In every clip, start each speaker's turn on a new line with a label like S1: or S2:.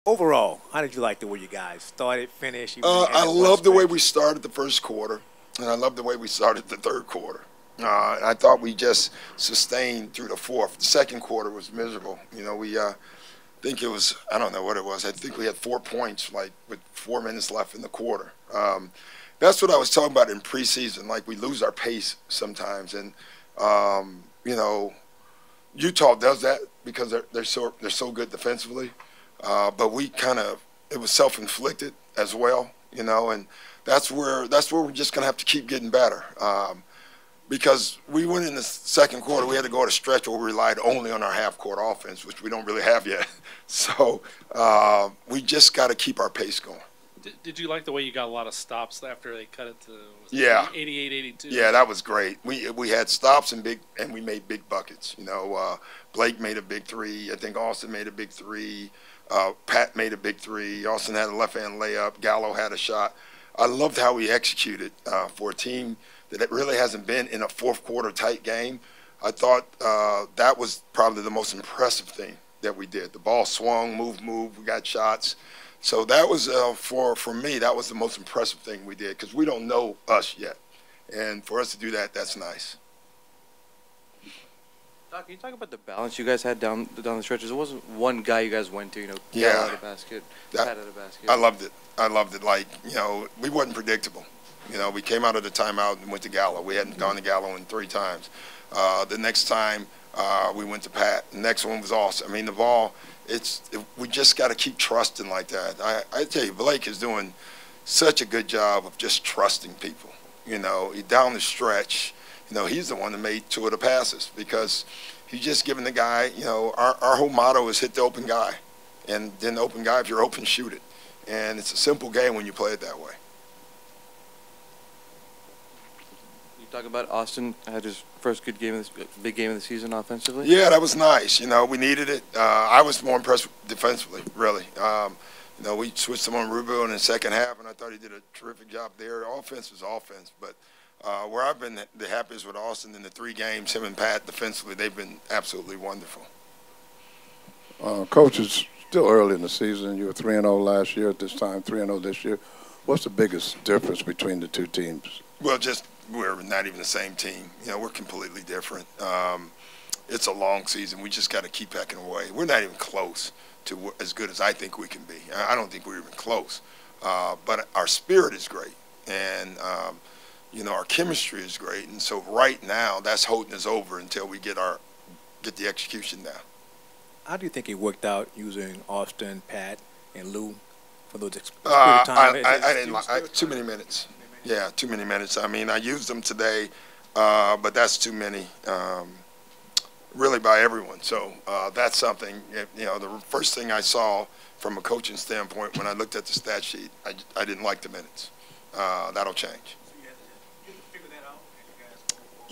S1: Overall, how did you like the way you guys started, finished? You had
S2: I
S1: that one
S2: love the way
S1: stretch.
S2: we started the first quarter, and I love the way we started the third quarter. I thought we just sustained through the fourth. The second quarter was miserable. We think it was, I don't know what it was. I think we had 4 points, like with 4 minutes left in the quarter. That's what I was talking about in preseason. Like we lose our pace sometimes, and you know, Utah does that because they're so good defensively. But we kind of it was self-inflicted as well, and that's where we're just gonna have to keep getting better. Because we went in the second quarter, we had to go at a stretch where we relied only on our half-court offense, which we don't really have yet. So we just got to keep our pace going.
S3: Did you like the way you got a lot of stops after they cut it to was
S2: Yeah,
S3: 88, 82?
S2: yeah, that was great. We had stops and we made big buckets. Blake made a big three. I think Austin made a big three. Pat made a big three. Austin had a left-hand layup. Gallo had a shot. I loved how we executed for a team that it really hasn't been in a fourth quarter tight game. I thought that was probably the most impressive thing that we did. The ball swung, moved, we got shots. So that was, for me, that was the most impressive thing we did because we don't know us yet. And for us to do that, that's nice.
S4: Doc, can you talk about the balance you guys had down the stretches? It wasn't one guy you guys went to,
S2: Yeah.
S4: Gal out of the basket,
S2: That,
S4: Pat out of the basket.
S2: I loved it. I loved it. Like, we wasn't predictable. We came out of the timeout and went to Gallo. We hadn't gone to Gallo in 3 times. The next time we went to Pat. The next one was awesome. I mean, the ball, we just got to keep trusting like that. I tell you, Blake is doing such a good job of just trusting people. Down the stretch, he's the one that made 2 of the passes because he's just giving the guy, our whole motto is hit the open guy. And then the open guy, if you're open, shoot it. And it's a simple game when you play it that way.
S4: You talk about Austin had his first big game of the season offensively.
S2: Yeah, that was nice. We needed it. I was more impressed defensively, really. We switched him on Rubio in the second half, and I thought he did a terrific job there. Offense was offense, but where I've been the happiest with Austin in the 3 games, him and Pat defensively, they've been absolutely wonderful.
S5: Coach, it's still early in the season. You were 3-0 last year at this time, 3-0 this year. What's the biggest difference between the 2 teams?
S2: Well, just we're not even the same team. We're completely different. It's a long season. We just got to keep hacking away. We're not even close to as good as I think we can be. I don't think we're even close. But our spirit is great, and our chemistry is great. And so right now, that's holding us over until we get the execution down.
S1: How do you think it worked out using Austin, Pat, and Lou for those period of time?
S2: I didn't like too many minutes. Yeah, too many minutes. I mean, I used them today, but that's too many, really, by everyone. So that's something. The first thing I saw from a coaching standpoint when I looked at the stat sheet, I didn't like the minutes. That'll change.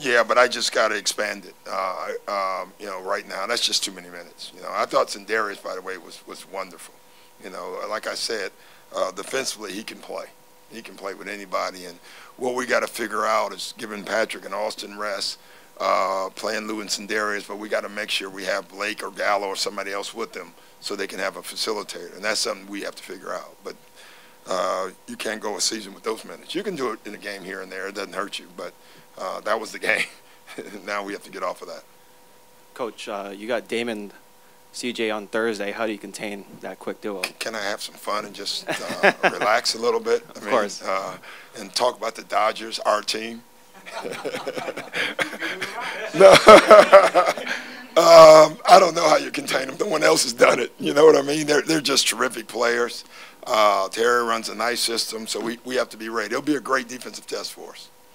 S2: Yeah, but I just got to expand it. Right now, that's just too many minutes. I thought Sindarius, by the way, was wonderful. Like I said, defensively he can play. He can play with anybody, and what we got to figure out is giving Patrick and Austin rest, playing Lou and Sindarius, but we got to make sure we have Blake or Gallo or somebody else with them so they can have a facilitator, and that's something we have to figure out. But you can't go a season with those minutes. You can do it in a game here and there. It doesn't hurt you, but that was the game. Now we have to get off of that.
S6: Coach, you got Daymond CJ on Thursday. How do you contain that quick duo?
S2: Can I have some fun and just relax a little bit?
S6: Of course.
S2: And talk about the Dodgers, our team. No. I don't know how you contain them. No one else has done it. You know what I mean? They're just terrific players. Terry runs a nice system, so we have to be ready. It'll be a great defensive test for us.